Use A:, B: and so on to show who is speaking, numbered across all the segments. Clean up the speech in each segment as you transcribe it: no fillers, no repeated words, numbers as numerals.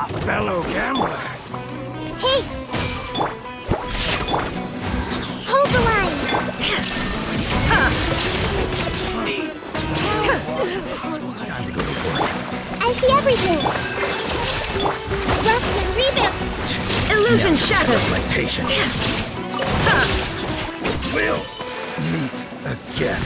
A: A fellow gambler.
B: Hey! Hold the line!
A: Time to go to work.
B: I see everything! Rest and reboot!
C: Illusion shattered!
A: My patience. We'll meet again.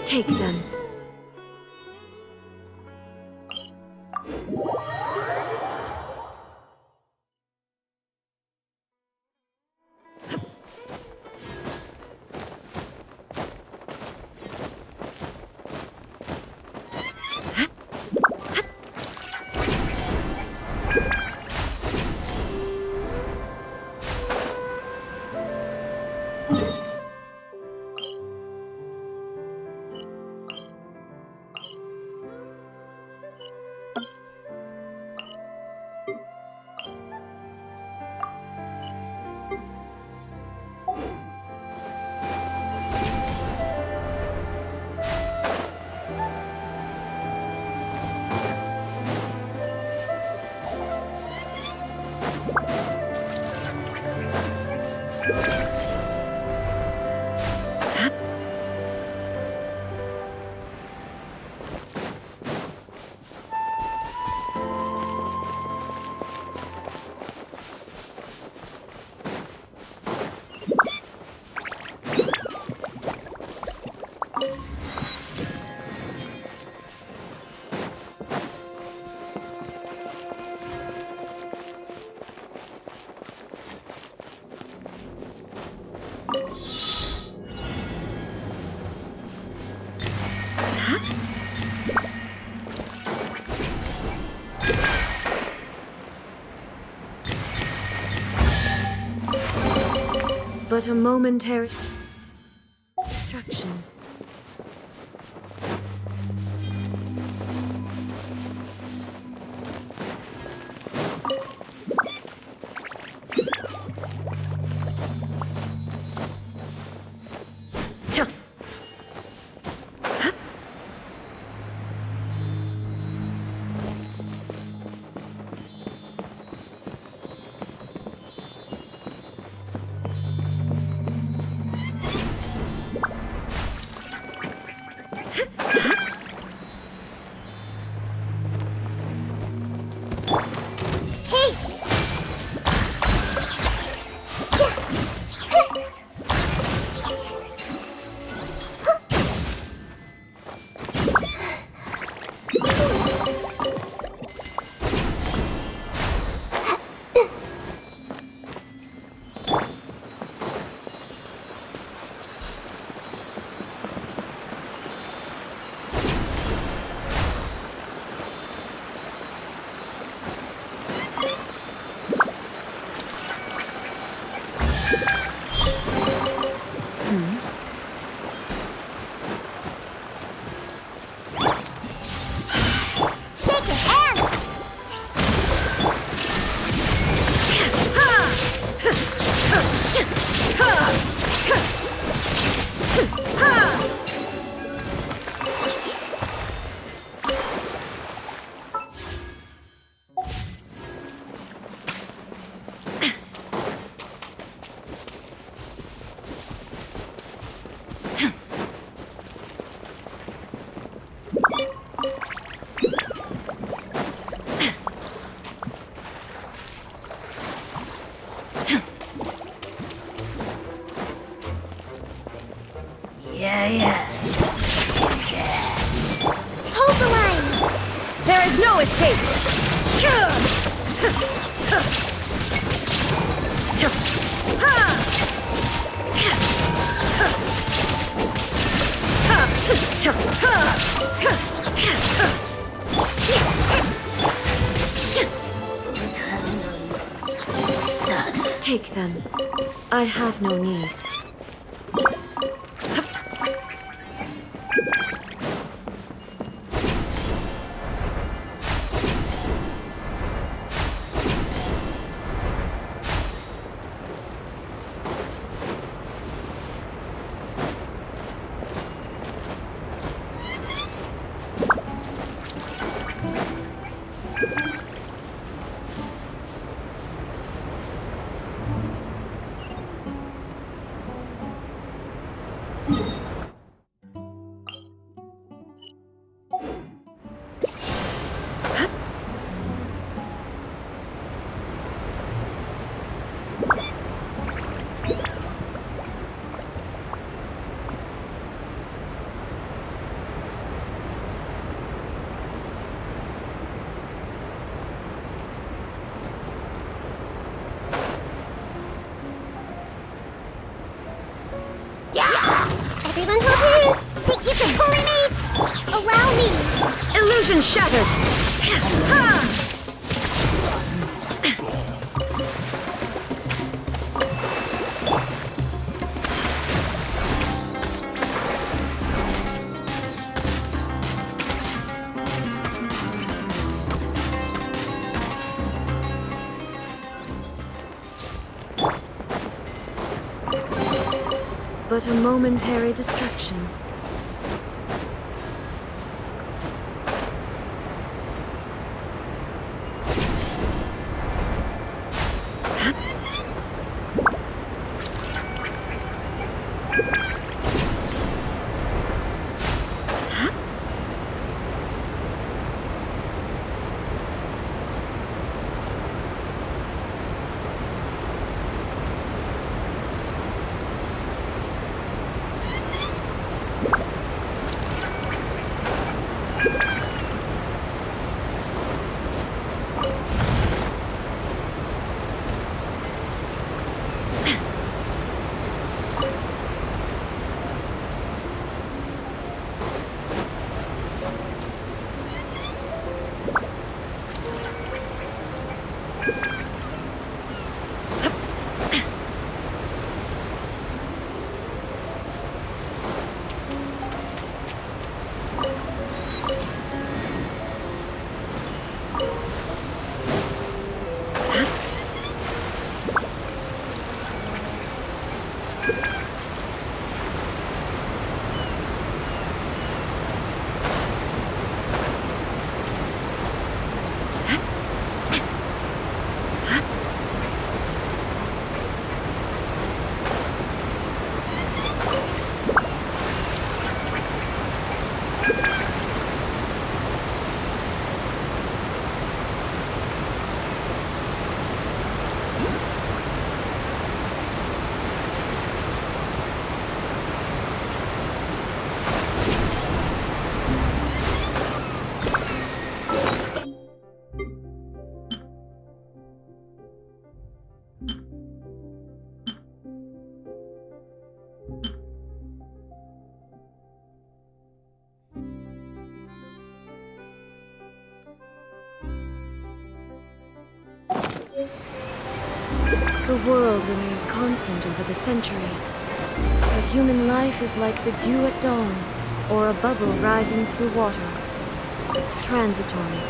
C: Take them. But a momentary distraction. There's no escape! Take them. I have no need.
B: Everyone hold hands! Thank you for pulling me! Allow me!
C: Illusion shattered! But a momentary distraction. The world remains constant over the centuries, but human life is like the dew at dawn, or a bubble rising through water. Transitory.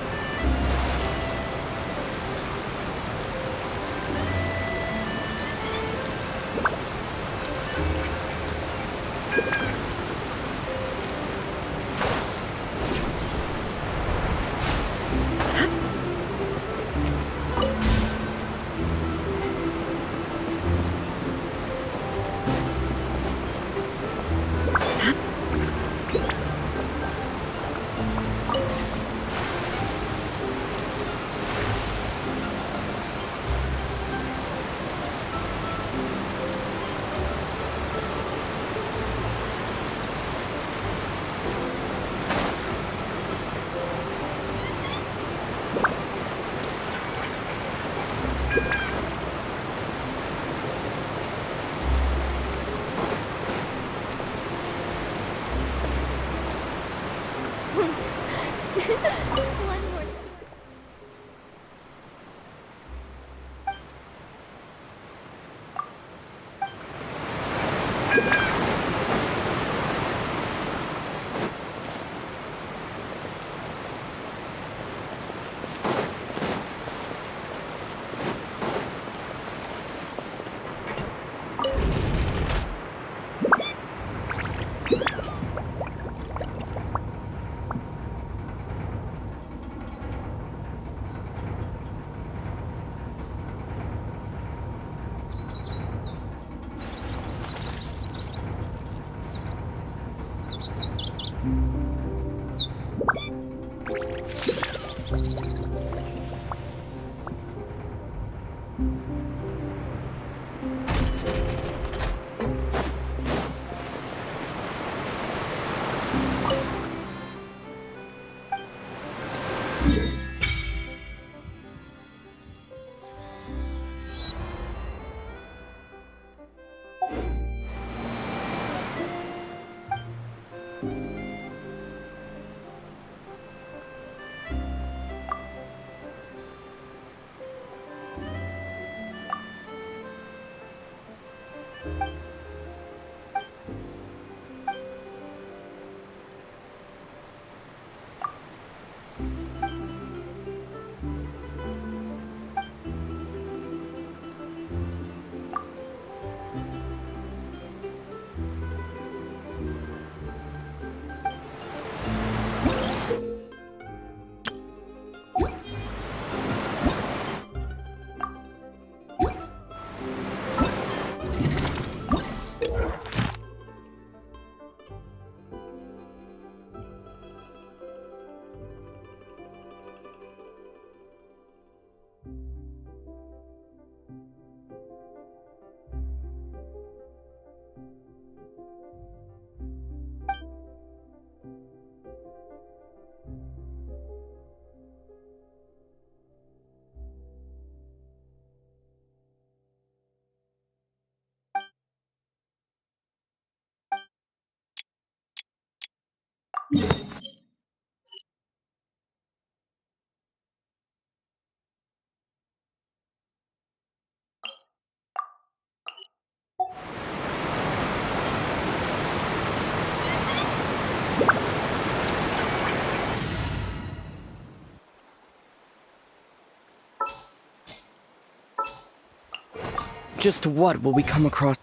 D: Just what will we come across?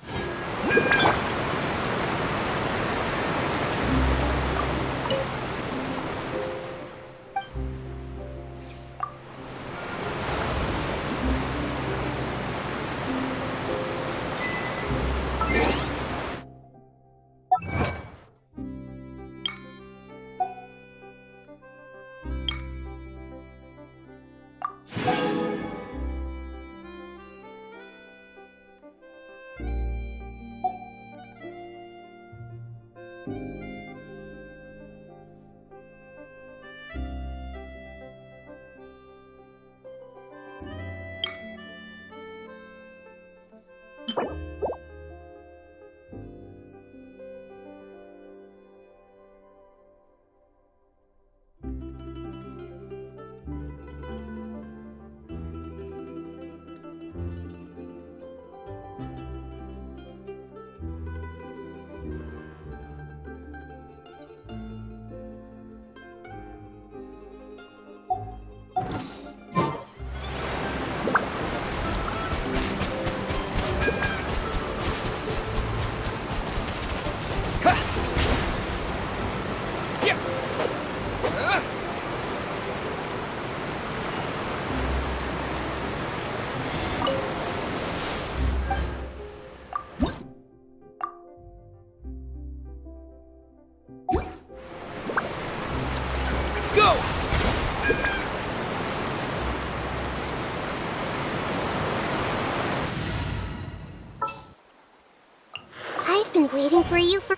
B: I've been waiting for you for...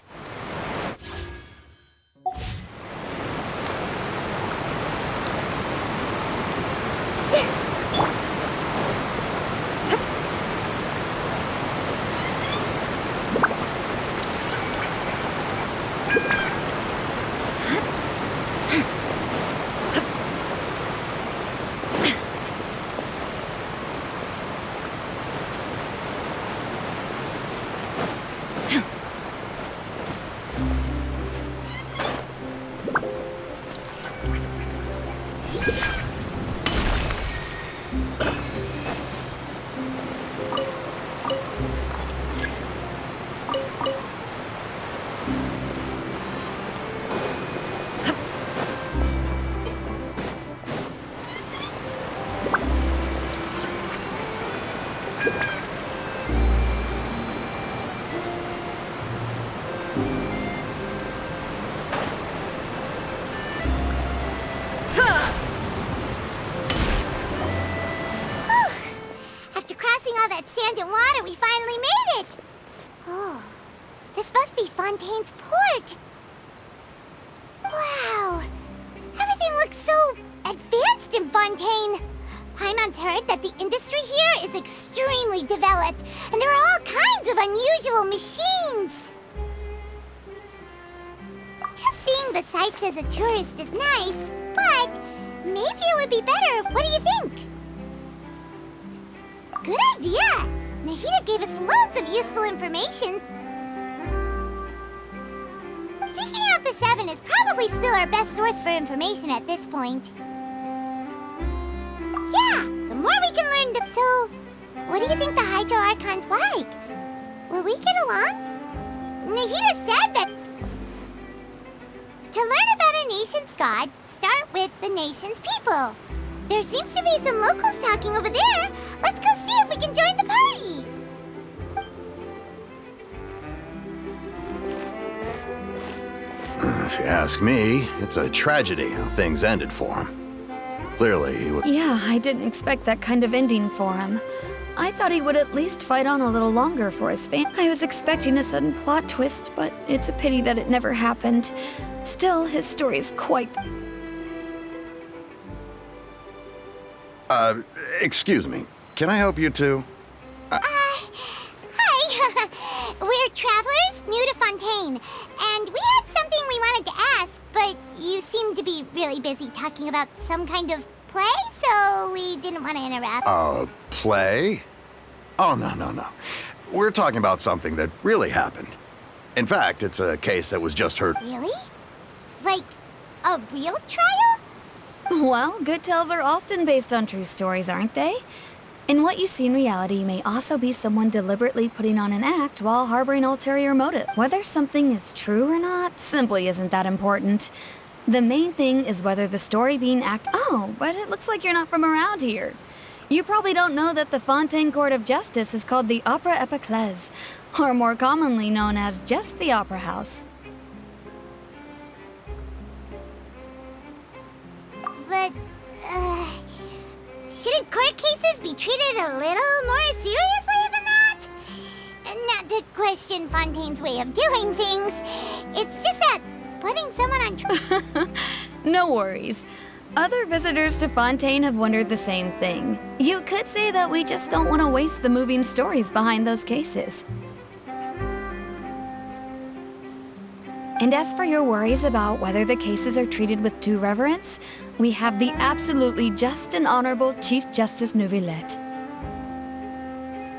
B: all that sand and water, we finally made it! Oh, this must be Fontaine's port. Wow, everything looks so advanced in Fontaine. Paimon's heard that the industry here is extremely developed, and there are all kinds of unusual machines. Just seeing the sights as a tourist is nice, but maybe it would be better. What do you think? Good idea! Nahida gave us loads of useful information. Seeking out the Seven is probably still our best source for information at this point. Yeah, the more we can learn So, what do you think the Hydro Archon's like? Will we get along? Nahida said that to learn about a nation's god, start with the nation's people. There seems to be some locals talking over there. Let's go see if we can join the party.
A: If you ask me, it's a tragedy how things ended for him. Clearly, he was...
C: Yeah, I didn't expect that kind of ending for him. I thought he would at least fight on a little longer for his fame. I was expecting a sudden plot twist, but it's a pity that it never happened. Still, his story is quite...
A: excuse me. Can I help you too?
B: Hi. We're travelers new to Fontaine, and we had something we wanted to ask, but you seem to be really busy talking about some kind of play, so we didn't want to interrupt.
A: Play? Oh, no. We're talking about something that really happened. In fact, it's a case that was just heard.
B: Really? Like, a real trial?
C: Well, good tales are often based on true stories, aren't they? And what you see in reality may also be someone deliberately putting on an act while harboring ulterior motive. Whether something is true or not simply isn't that important. The main thing is whether the story being Oh, but it looks like you're not from around here. You probably don't know that the Fontaine Court of Justice is called the Opera Epiclese, or more commonly known as just the Opera House.
B: But, shouldn't court cases be treated a little more seriously than that? Not to question Fontaine's way of doing things. It's just that putting someone on trial...
C: No worries. Other visitors to Fontaine have wondered the same thing. You could say that we just don't want to waste the moving stories behind those cases. And as for your worries about whether the cases are treated with due reverence, we have the absolutely just and honorable Chief Justice Neuvillette,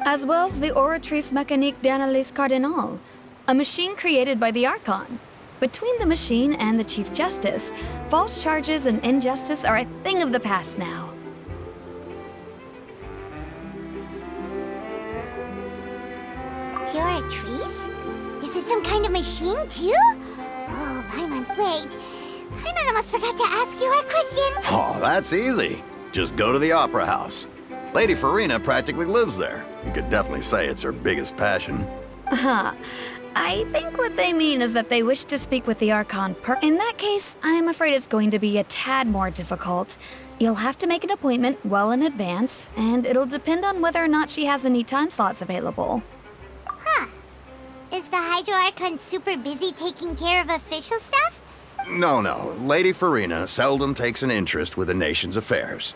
C: as well as the Oratrice Mécanique d'Analyse Cardinal, a machine created by the Archon. Between the machine and the Chief Justice, false charges and injustice are a thing of the past now.
B: Oratrice? Is it some kind of machine, too? Oh, Paimon, wait. Paimon almost forgot to ask you our question.
A: Oh, that's easy. Just go to the Opera House. Lady Farina practically lives there. You could definitely say it's her biggest passion.
C: I think what they mean is that they wish to speak with the Archon In that case, I am afraid it's going to be a tad more difficult. You'll have to make an appointment well in advance, and it'll depend on whether or not she has any time slots available.
B: Huh. Is the Hydro Archon super busy taking care of official stuff?
A: No. Lady Farina seldom takes an interest with the nation's affairs.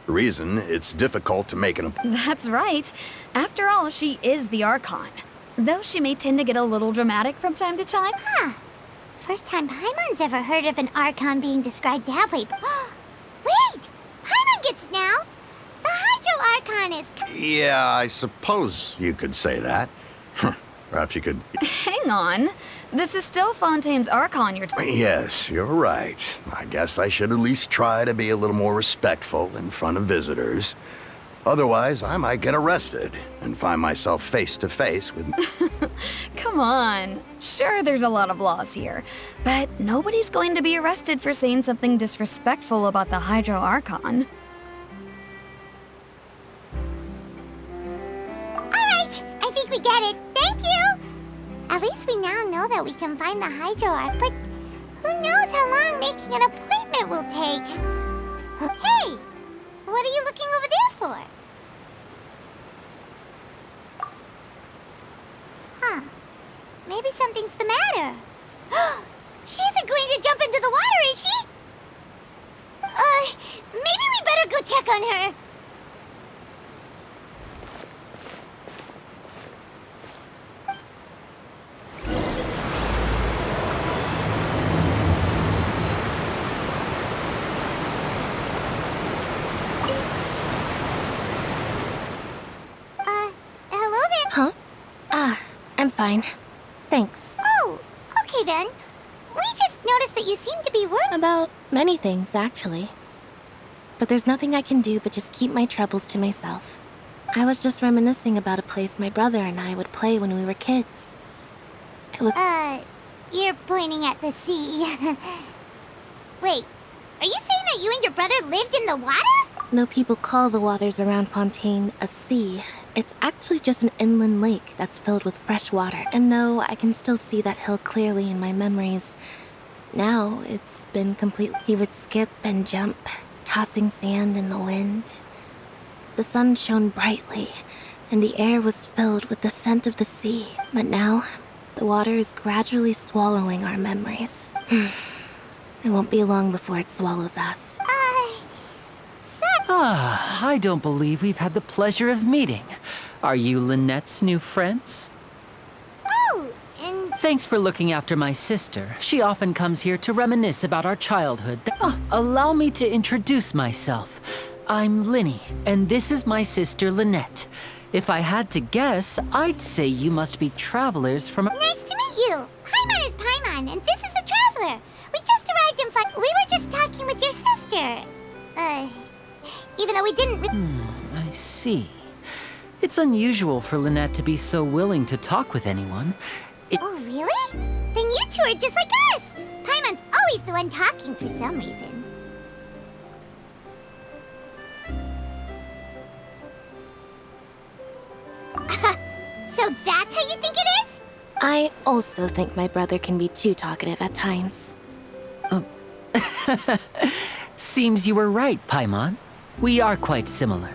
A: The reason, it's difficult to make an appointment.
C: That's right. After all, she is the Archon. Though she may tend to get a little dramatic from time to time.
B: Huh. First time Paimon's ever heard of an Archon being described that way. Wait! Paimon gets now! The Hydro Archon is...
A: Yeah, I suppose you could say that. Perhaps you could...
C: Hang on. This is still Fontaine's Archon you're
A: Yes, you're right. I guess I should at least try to be a little more respectful in front of visitors. Otherwise, I might get arrested and find myself face to face with...
C: Come on. Sure, there's a lot of laws here, but nobody's going to be arrested for saying something disrespectful about the Hydro Archon.
B: Alright, I think we get it. Thank you! At least we now know that we can find the Hydro Arc, but who knows how long making an appointment will take? Hey! What are you looking over there for? Maybe something's the matter. She isn't going to jump into the water, is she? Maybe we better go check on her. Hello there.
E: Huh? I'm fine. Thanks.
B: Oh, okay then. We just noticed that you seem to be worried.
E: About many things, actually. But there's nothing I can do but just keep my troubles to myself. I was just reminiscing about a place my brother and I would play when we were kids. It was...
B: You're pointing at the sea. Wait, are you saying that you and your brother lived in the water?
E: No, people call the waters around Fontaine a sea. It's actually just an inland lake that's filled with fresh water. And no, I can still see that hill clearly in my memories. Now, it's been complete. He would skip and jump, tossing sand in the wind. The sun shone brightly, and the air was filled with the scent of the sea. But now, the water is gradually swallowing our memories. It won't be long before it swallows us.
D: I don't believe we've had the pleasure of meeting. Are you Lynette's new friends?
B: Oh, and...
D: Thanks for looking after my sister. She often comes here to reminisce about our childhood. Allow me to introduce myself. I'm Linny, and this is my sister Lynette. If I had to guess, I'd say you must be travelers from...
B: Nice to meet you! Paimon is Paimon, and this is the Traveler. We just arrived in We were just talking with your sister. Even though we didn't
D: I see. It's unusual for Lynette to be so willing to talk with anyone.
B: Oh, really? Then you two are just like us! Paimon's always the one talking for some reason. So that's how you think it is?
E: I also think my brother can be too talkative at times.
D: Seems you were right, Paimon. We are quite similar.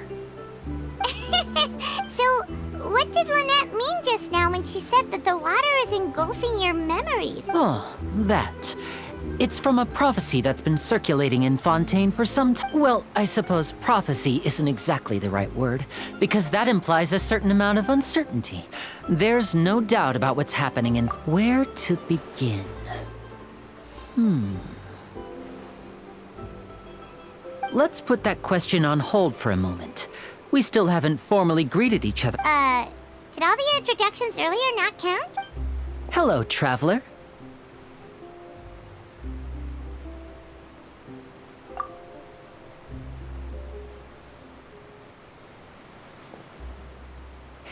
B: So, what did Lynette mean just now when she said that the water is engulfing your memories?
D: Oh, that. It's from a prophecy that's been circulating in Fontaine for some time. Well, I suppose prophecy isn't exactly the right word, because that implies a certain amount of uncertainty. There's no doubt about what's happening and where to begin. Let's put that question on hold for a moment. We still haven't formally greeted each other.
B: Did all the introductions earlier not count?
D: Hello, Traveler.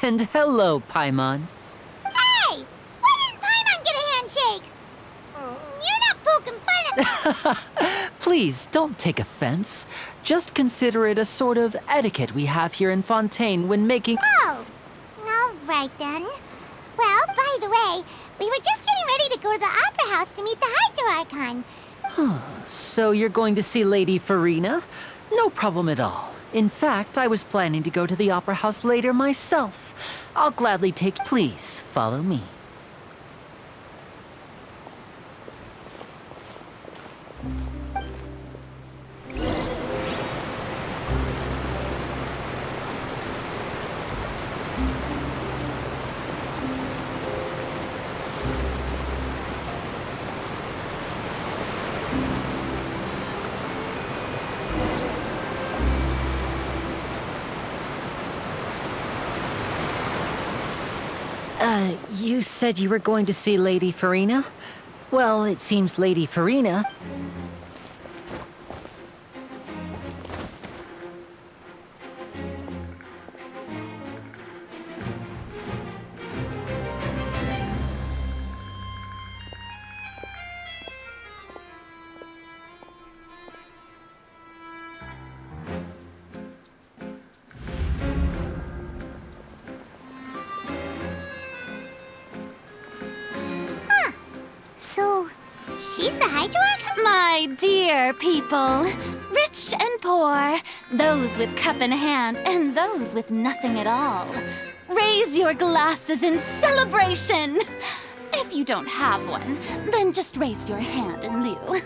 D: And hello, Paimon.
B: Hey! Why didn't Paimon get a handshake? You're not poking fun at...
D: Please, don't take offense. Just consider it a sort of etiquette we have here in Fontaine when making...
B: Oh! All right, then. Well, by the way, we were just getting ready to go to the Opera House to meet the Hydro Archon.
D: So you're going to see Lady Farina? No problem at all. In fact, I was planning to go to the Opera House later myself. I'll gladly take... Please, follow me. You said you were going to see Lady Farina? Well, it seems Lady Farina...
B: So, she's the Hydro Archon?
F: My dear people, rich and poor, those with cup in hand and those with nothing at all, raise your glasses in celebration. If If you don't have one, then just raise your hand in lieu.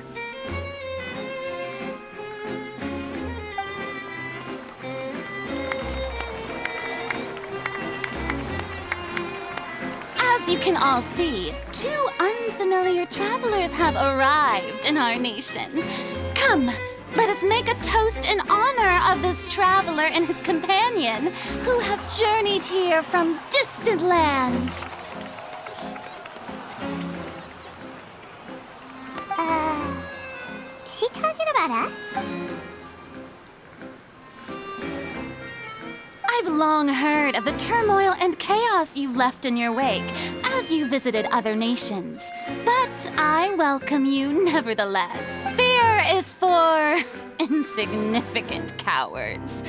F: As you can all see, 2 unfamiliar travelers have arrived in our nation. Come, let us make a toast in honor of this traveler and his companion who have journeyed here from distant lands.
B: Is she talking about us?
F: I've long heard of the turmoil and chaos you've left in your wake as you visited other nations. But I welcome you nevertheless. Fear is for insignificant cowards.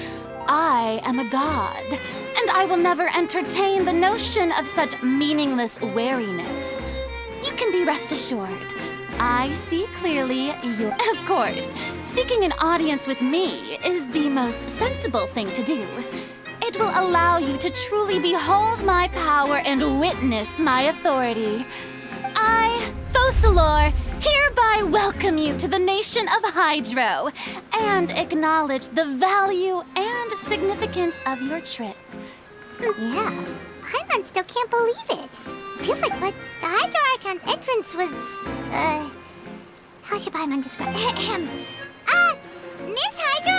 F: I am a god, and I will never entertain the notion of such meaningless wariness. You can be rest assured. I see clearly you. Of course, seeking an audience with me is the most sensible thing to do. It will allow you to truly behold my power and witness my authority. I, Focalor, hereby welcome you to the nation of Hydro and acknowledge the value and significance of your trip.
B: Yeah, Paimon still can't believe it. Feels like what the Hydro Archon's entrance was, how should Paimon describe Miss Hydro?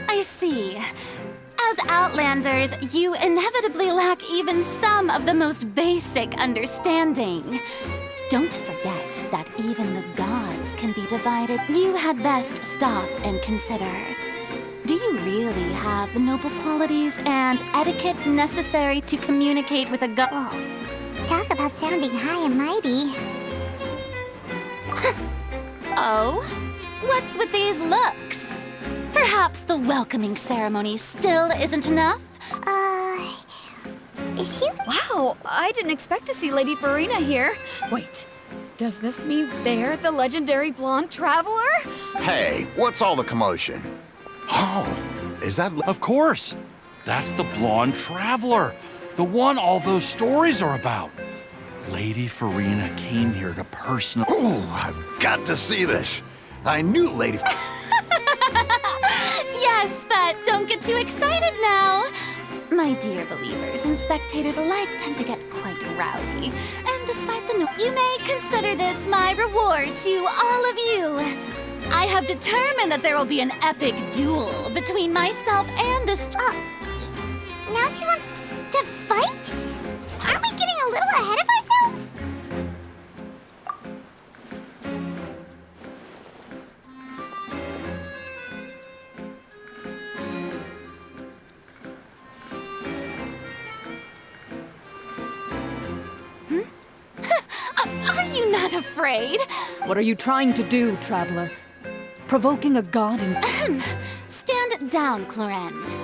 F: I see. As Outlanders, you inevitably lack even some of the most basic understanding. Don't forget that even the gods can be divided. You had best stop and consider. Do you really have the noble qualities and etiquette necessary to communicate with a god?
B: Whoa, talk about sounding high and mighty.
F: Oh? What's with these looks? Perhaps the welcoming ceremony still isn't enough?
B: Is she?
C: Wow, I didn't expect to see Lady Farina here. Wait, does this mean they're the legendary blonde traveler?
A: Hey, what's all the commotion? Oh, is that...
G: Of course! That's the blonde traveler, the one all those stories are about. Lady Farina came here to personally...
A: Ooh, I've got to see this. I knew Lady...
F: Yes, but don't get too excited now. My dear believers and spectators alike tend to get quite rowdy. And despite the you may consider this my reward to all of you. I have determined that there will be an epic duel between myself and this...
B: Now she wants to fight? Aren't we getting a little ahead of ourselves?
F: Are you not afraid?
C: What are you trying to do, traveler? Provoking a god in...
F: Stand down, Clorend.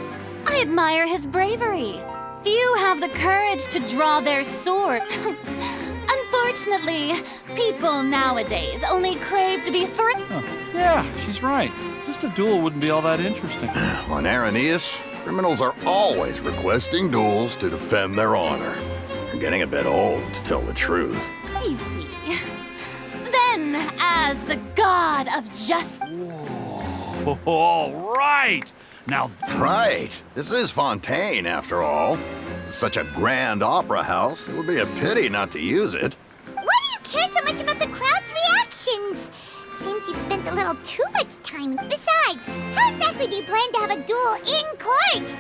F: I admire his bravery. Few have the courage to draw their sword. Unfortunately, people nowadays only crave to be
G: Yeah, she's right. Just a duel wouldn't be all that interesting.
A: On Araneus, criminals are always requesting duels to defend their honor. They're getting a bit old, to tell the truth.
F: You see. Then, as the god of justice...
G: Whoa, all right! Now...
A: Right. This is Fontaine, after all. Such a grand opera house, it would be a pity not to use it.
B: Why do you care so much about the crowd's reactions? Seems you've spent a little too much time. Besides, how exactly do you plan to have a duel in court?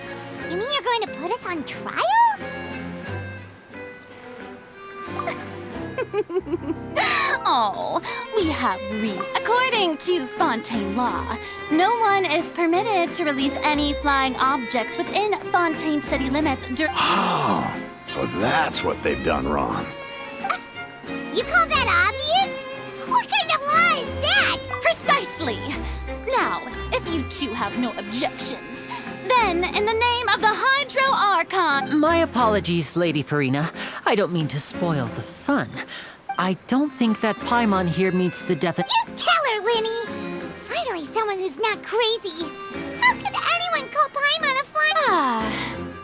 B: You mean you're going to put us on trial?
F: Oh, we have reason. According to Fontaine law, no one is permitted to release any flying objects within Fontaine city limits
A: Oh, so that's what they've done wrong.
B: You call that obvious? What kind of law is that?
F: Precisely! Now, if you two have no objections, then in the name of the Hydro Archon...
D: My apologies, Lady Farina. I don't mean to spoil the fun. I don't think that Paimon here meets the definition.
B: You tell her, Linny! Finally, someone who's not crazy. How could anyone call Paimon a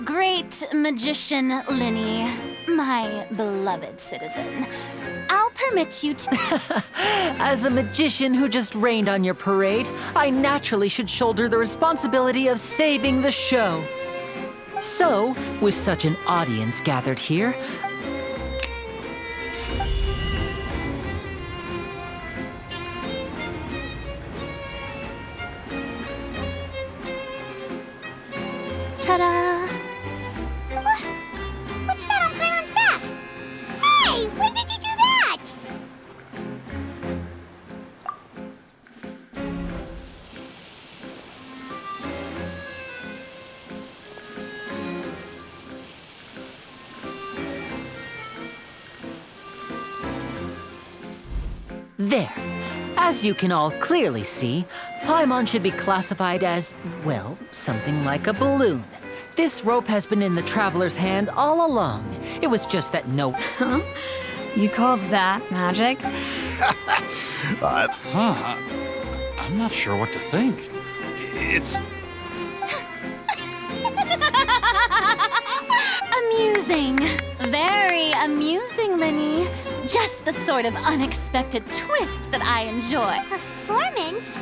F: Great magician Linny, my beloved citizen. permit you to...
D: As a magician who just rained on your parade, I naturally should shoulder the responsibility of saving the show. So, with such an audience gathered here,
E: ta-da!
B: What's that on Paimon's back? Hey, when did you do that?
D: there. As you can all clearly see, Paimon should be classified as, well, something like a balloon. This rope has been in the traveler's hand all along. It was just that no...
C: You call that magic?
G: I'm not sure what to think. It's...
F: Amusing. Very amusing, Linny. Just the sort of unexpected twist that I enjoy.
B: Performance?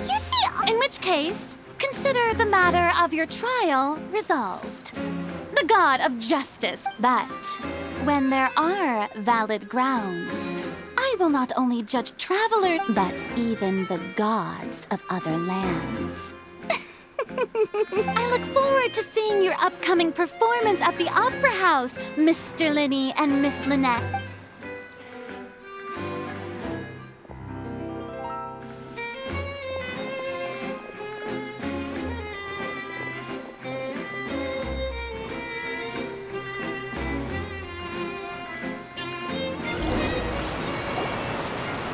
B: You see,
F: In which case, consider the matter of your trial resolved. The god of justice. But when there are valid grounds, I will not only judge travelers, but even the gods of other lands. I look forward to seeing your upcoming performance at the Opera House, Mr. Linny and Miss Lynette.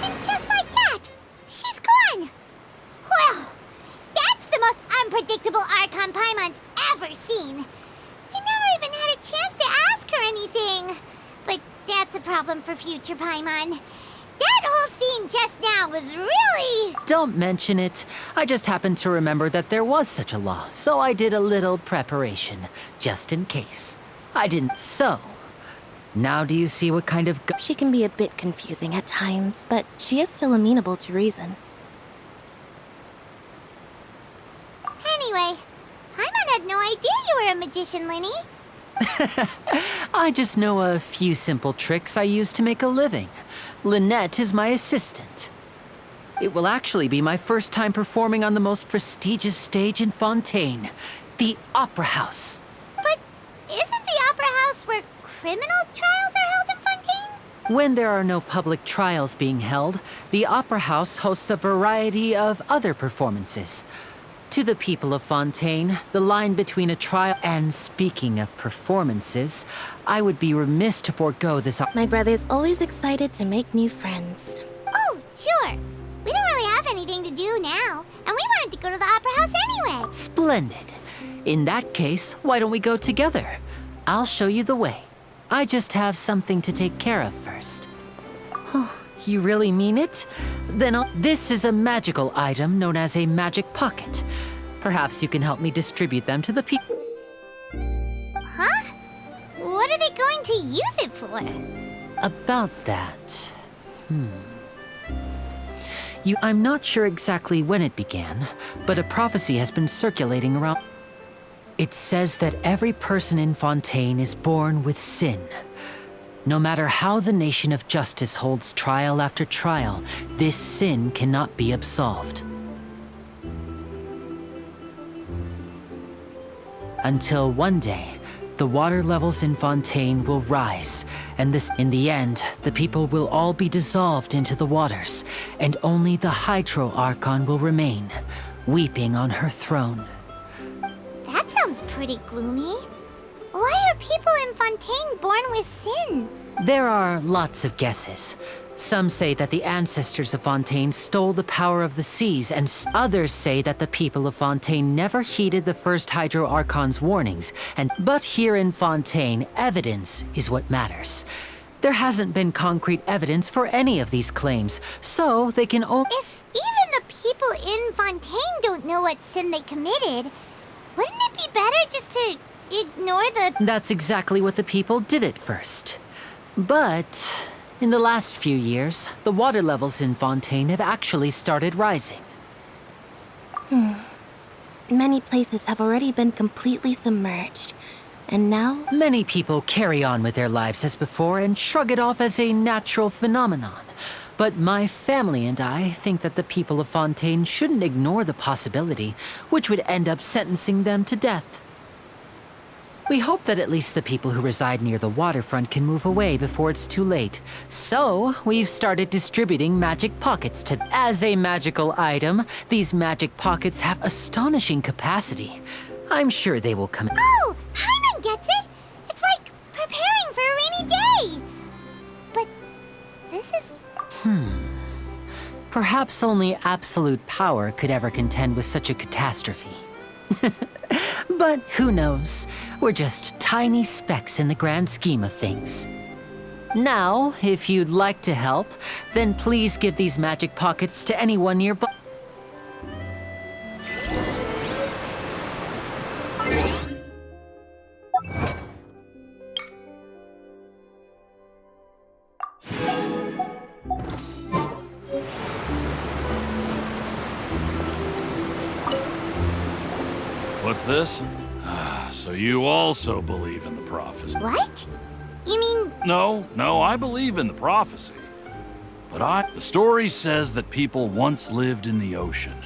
B: and just like that, she's gone. Well, that's the most unpredictable Archon Paimon's ever seen. He never even had a chance to ask her anything. But that's a problem for future Paimon. That whole scene just now was really...
D: Don't mention it. I just happened to remember that there was such a law, so I did a little preparation, just in case. I didn't... So, now do you see what kind of...
E: She can be a bit confusing at times, but she is still amenable to reason.
B: Anyway, Paimon had no idea you were a magician, Linny.
D: I just know a few simple tricks I use to make a living. Lynette is my assistant. It will actually be my first time performing on the most prestigious stage in Fontaine, the Opera House.
B: But isn't the Opera House where criminal trials are held in Fontaine?
D: When there are no public trials being held, the Opera House hosts a variety of other performances. To the people of Fontaine, the line between a trial and speaking of performances, I would be remiss to forego this.
E: My brother's always excited to make new friends.
B: Oh, sure. We don't really have anything to do now, and we wanted to go to the Opera House anyway.
D: Splendid. In that case, why don't we go together? I'll show you the way. I just have something to take care of first. Oh, you really mean it? Then this is a magical item known as a magic pocket. Perhaps you can help me distribute them to the people.
B: Huh? What are they going to use it for?
D: About that. I'm not sure exactly when it began, but a prophecy has been circulating around. It says that every person in Fontaine is born with sin. No matter how the nation of justice holds trial after trial, this sin cannot be absolved. Until one day, the water levels in Fontaine will rise, and in the end, the people will all be dissolved into the waters, and only the Hydro Archon will remain, weeping on her throne.
B: That sounds pretty gloomy. Why are people in Fontaine born with sin?
D: There are lots of guesses. Some say that the ancestors of Fontaine stole the power of the seas, and others say that the people of Fontaine never heeded the first Hydro Archon's warnings. But here in Fontaine, evidence is what matters. There hasn't been concrete evidence for any of these claims, so they can only...
B: If even the people in Fontaine don't know what sin they committed, wouldn't it be better just to ignore the...
D: That's exactly what the people did at first. But In the last few years, the water levels in Fontaine have actually started rising.
E: Many places have already been completely submerged. And now?
D: Many people carry on with their lives as before and shrug it off as a natural phenomenon. But my family and I think that the people of Fontaine shouldn't ignore the possibility, which would end up sentencing them to death. We hope that at least the people who reside near the waterfront can move away before it's too late. So, we've started distributing magic pockets to them. As a magical item, these magic pockets have astonishing capacity. I'm sure they will come.
B: Oh, Paimon gets it! It's like preparing for a rainy day! But this is...
D: Perhaps only absolute power could ever contend with such a catastrophe. But who knows? We're just tiny specks in the grand scheme of things. Now, if you'd like to help, then please give these magic pockets to anyone nearby.
G: What's this? So you also believe in the prophecy?
B: What? You mean...
G: No, I believe in the prophecy. But the story says that people once lived in the ocean.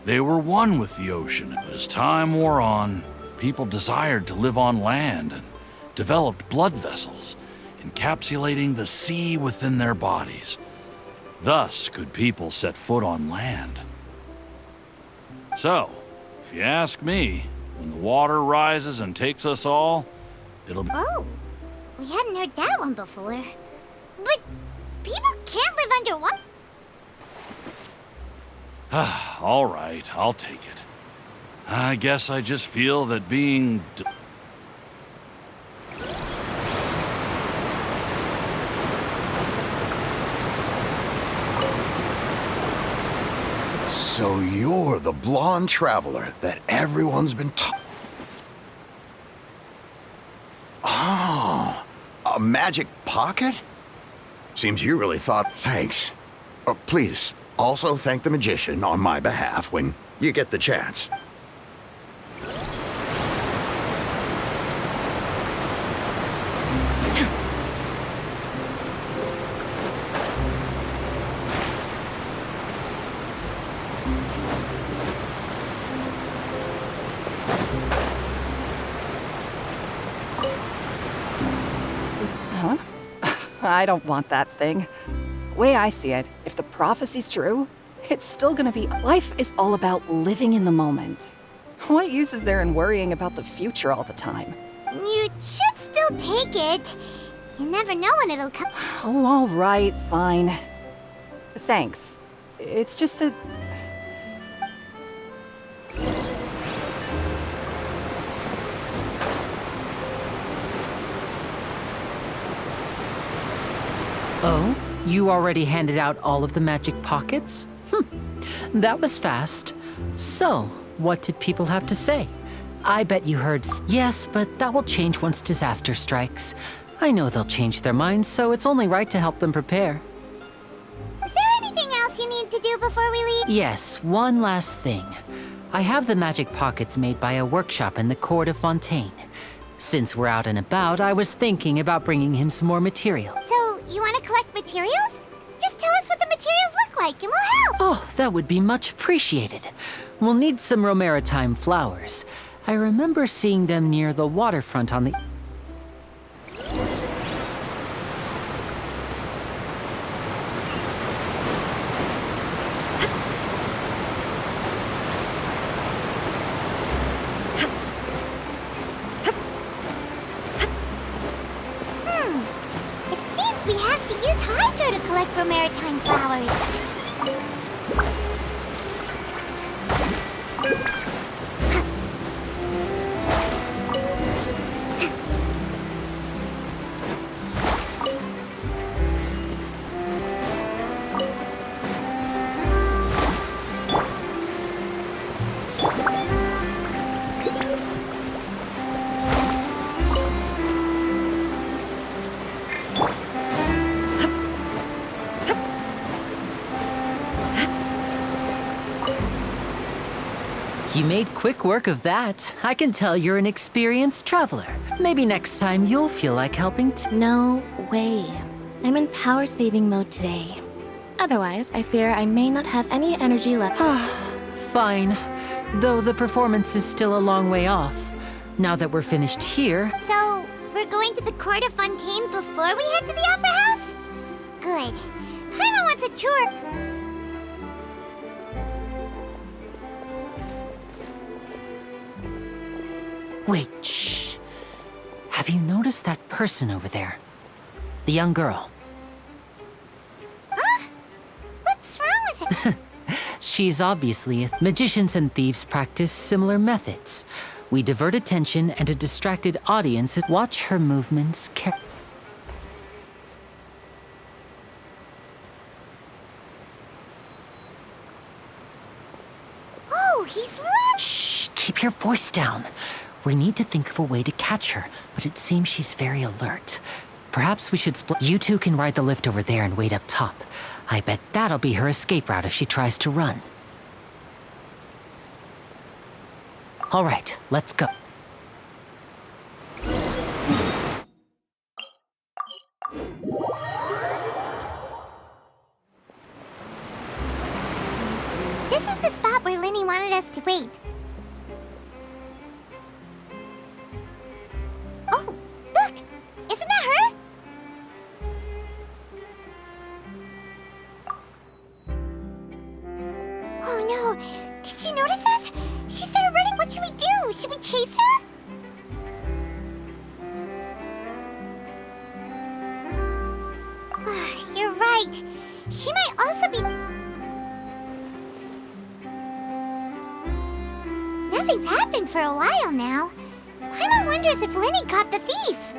G: They were one with the ocean, but as time wore on, people desired to live on land and developed blood vessels, encapsulating the sea within their bodies. Thus could people set foot on land. So, if you ask me, when the water rises and takes us all, it'll be...
B: Oh, we hadn't heard that one before. But people can't live underwater.
G: All right, I'll take it. I guess I just feel that being...
A: So you're the blonde traveler that everyone's been Oh, a magic pocket? Seems you really thought... Thanks. Please, also thank the magician on my behalf when you get the chance.
H: I don't want that thing. Way I see it, if the prophecy's true, it's still gonna be... Life is all about living in the moment. What use is there in worrying about the future all the time?
B: You should still take it. You never know when it'll come.
H: Oh, all right, fine. Thanks. It's just that...
D: Oh? You already handed out all of the magic pockets? That was fast. So, what did people have to say? I bet you heard yes, but that will change once disaster strikes. I know they'll change their minds, so it's only right to help them prepare.
B: Is there anything else you need to do before we leave?
D: Yes, one last thing. I have the magic pockets made by a workshop in the court of Fontaine. Since we're out and about, I was thinking about bringing him some more material.
B: So, you want to collect materials? Just tell us what the materials look like and we'll help!
D: Oh, that would be much appreciated. We'll need some romaritime flowers. I remember seeing them near the waterfront on the...
B: It seems we have to use Hydro to collect romaritime flowers.
D: You made quick work of that. I can tell you're an experienced traveler. Maybe next time you'll feel like helping
E: No way. I'm in power saving mode today. Otherwise, I fear I may not have any energy left.
D: Fine. Though the performance is still a long way off. Now that we're finished here...
B: So, we're going to the court of Fontaine before we head to the Opera House? Good. Paimon wants a tour.
D: Wait, shh. Have you noticed that person over there? The young girl.
B: Huh? What's wrong with it?
D: She's obviously magicians and thieves practice similar methods. We divert attention and a distracted audience watch her movements
B: Oh, he's right.
D: Shh, keep your voice down. We need to think of a way to catch her, but it seems she's very alert. Perhaps we should split. You two can ride the lift over there and wait up top. I bet that'll be her escape route if she tries to run. All right, let's go.
B: This is the spot where Linny wanted us to wait. Oh, look! Isn't that her? Oh no! Did she notice us? She started running. What should we do? Should we chase her? You're right. She might also be... Nothing's happened for a while now. Paimon wonders if Linny caught the thief.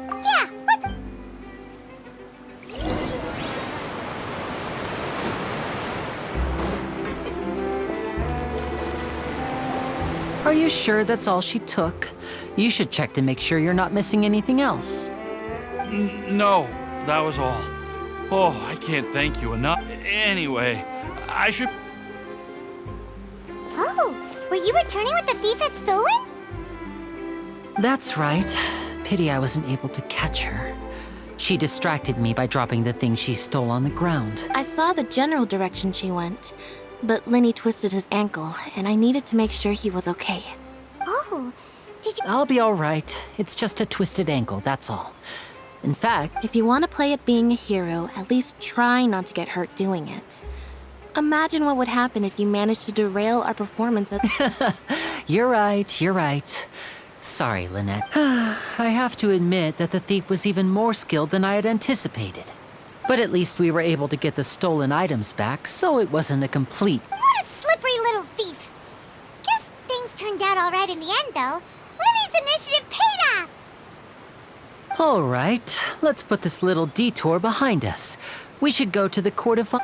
B: Yeah, what?
D: Are you sure that's all she took? You should check to make sure you're not missing anything else.
G: No, that was all. Oh, I can't thank you enough. Anyway, I should...
B: Oh, were you returning what the thief had stolen?
D: That's right. Pity I wasn't able to catch her. She distracted me by dropping the thing she stole on the ground.
E: I saw the general direction she went, but Linny twisted his ankle, and I needed to make sure he was okay.
B: Oh, did you...
D: I'll be all right. It's just a twisted ankle, that's all. In fact...
E: If you want to play at being a hero, at least try not to get hurt doing it. Imagine what would happen if you managed to derail our performance at...
D: You're right, you're right. Sorry, Lynette. I have to admit that the thief was even more skilled than I had anticipated. But at least we were able to get the stolen items back, so it wasn't a complete...
B: What a slippery little thief! Guess things turned out all right in the end, though. Linny's initiative paid off!
D: All right, let's put this little detour behind us. We should go to the court of...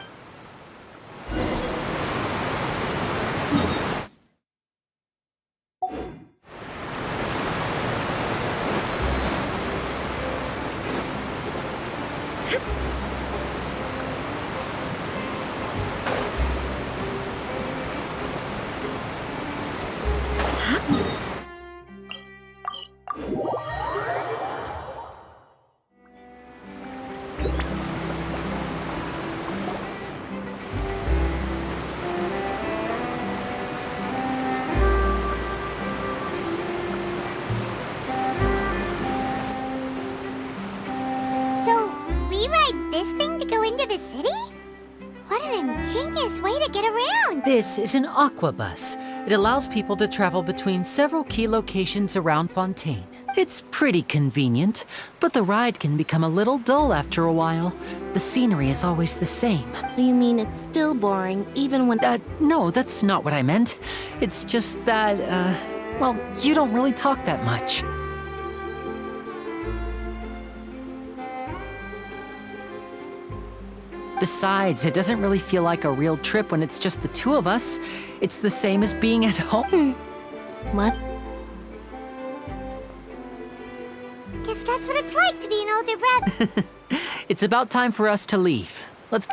B: So, we ride this thing to go into the city? What an ingenious way to get around!
D: This is an aqua bus. It allows people to travel between several key locations around Fontaine. It's pretty convenient, but the ride can become a little dull after a while. The scenery is always the same.
E: So you mean it's still boring, even when...
D: No, that's not what I meant. It's just that, well, you don't really talk that much. Besides, it doesn't really feel like a real trip when it's just the two of us. It's the same as being at home.
E: What?
B: Guess that's what it's like to be an older brother.
D: It's about time for us to leave. Let's...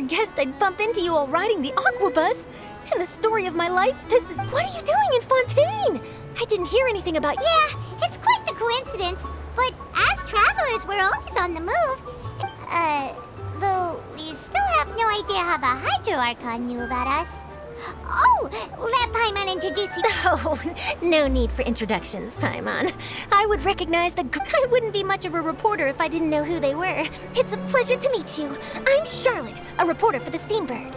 I: guessed I'd bump into you all riding the Aquabus. In the story of my life, this is... What are you doing in Fontaine? I didn't hear anything about...
B: Yeah, it's quite the coincidence. But as travelers, we're always on the move. Though we still have no idea how the Hydro Archon knew about us. Oh, let Paimon introduce you.
I: Oh, no need for introductions, Paimon. I would recognize I wouldn't be much of a reporter if I didn't know who they were. It's a pleasure to meet you. I'm Charlotte, a reporter for the Steambird.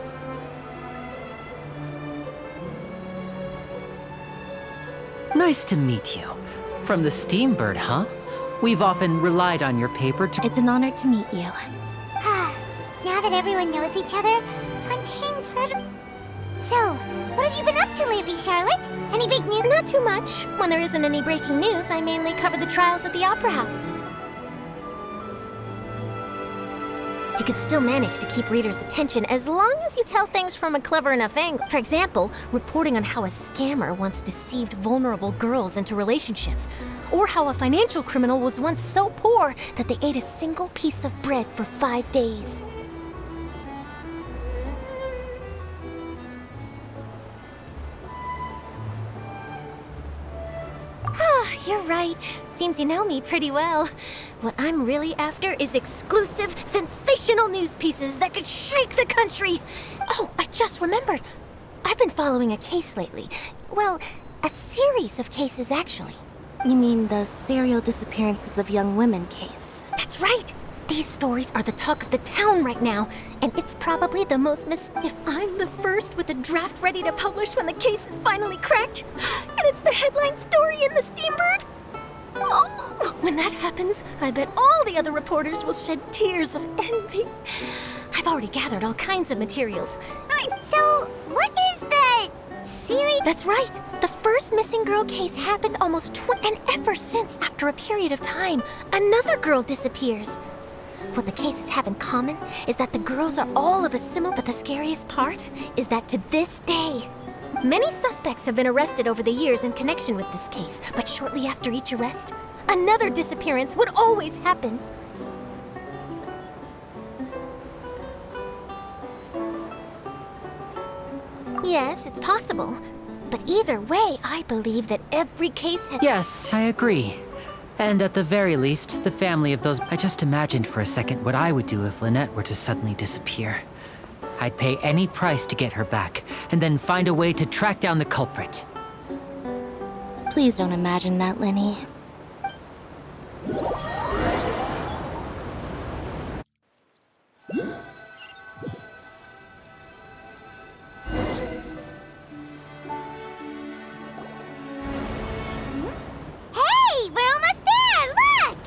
D: Nice to meet you. From the Steambird, huh? We've often relied on your paper to...
E: It's an honor to meet you.
B: Now that everyone knows each other, Fontaine said... So, what have you been up to lately, Charlotte? Any big news?
I: Not too much. When there isn't any breaking news, I mainly cover the trials at the Opera House. You could still manage to keep readers' attention as long as you tell things from a clever enough angle. For example, reporting on how a scammer once deceived vulnerable girls into relationships, or how a financial criminal was once so poor that they ate a single piece of bread for 5 days. You're right. Seems you know me pretty well. What I'm really after is exclusive, sensational news pieces that could shake the country. Oh, I just remembered. I've been following a case lately. Well, a series of cases, actually.
E: You mean the serial disappearances of young women case?
I: That's right. These stories are the talk of the town right now, and it's probably the most If I'm the first with a draft ready to publish when the case is finally cracked, and it's the headline story in the Steambird, oh, when that happens, I bet all the other reporters will shed tears of envy. I've already gathered all kinds of materials.
B: So, what is the series?
I: That's right. The first missing girl case happened almost and ever since, after a period of time, another girl disappears. What the cases have in common is that the girls are all of a similar, but the scariest part is that to this day, many suspects have been arrested over the years in connection with this case, but shortly after each arrest, another disappearance would always happen. Yes, it's possible. But either way, I believe that every case has...
D: Yes, I agree. And at the very least, the family of those... I just imagined for a second what I would do if Lynette were to suddenly disappear. I'd pay any price to get her back, and then find a way to track down the culprit.
E: Please don't imagine that, Lenny.
B: Hey, we're almost there! Look!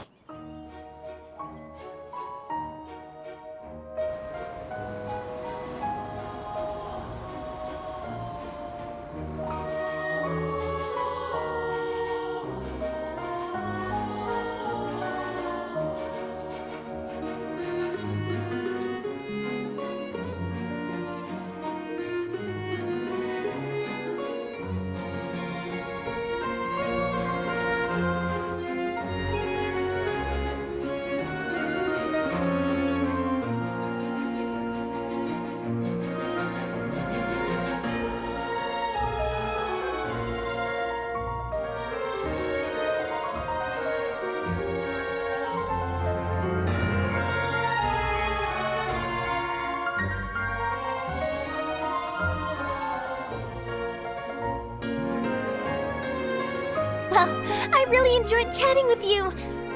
I: Well, I really enjoyed chatting with you.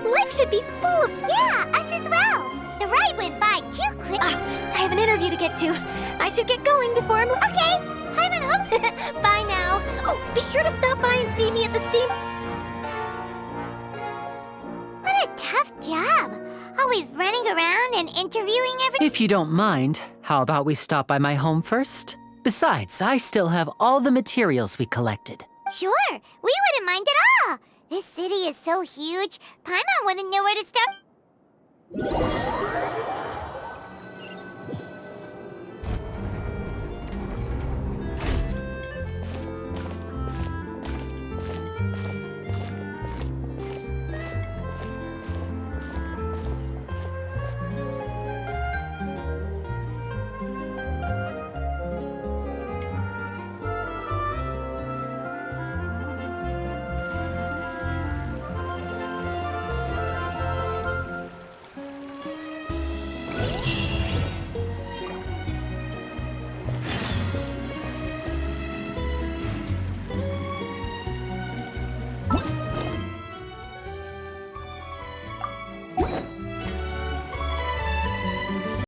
I: Life should be full of...
B: Yeah, us as well. The ride went by too quick.
I: I have an interview to get to. I should get going before I'm...
B: Okay, I'm home.
I: Bye now. Oh, be sure to stop by and see me at the Steam...
B: What a tough job. Always running around and interviewing everyone.
D: If you don't mind, how about we stop by my home first? Besides, I still have all the materials we collected.
B: Sure, we wouldn't mind at all. This city is so huge, Paimon wouldn't know where to start.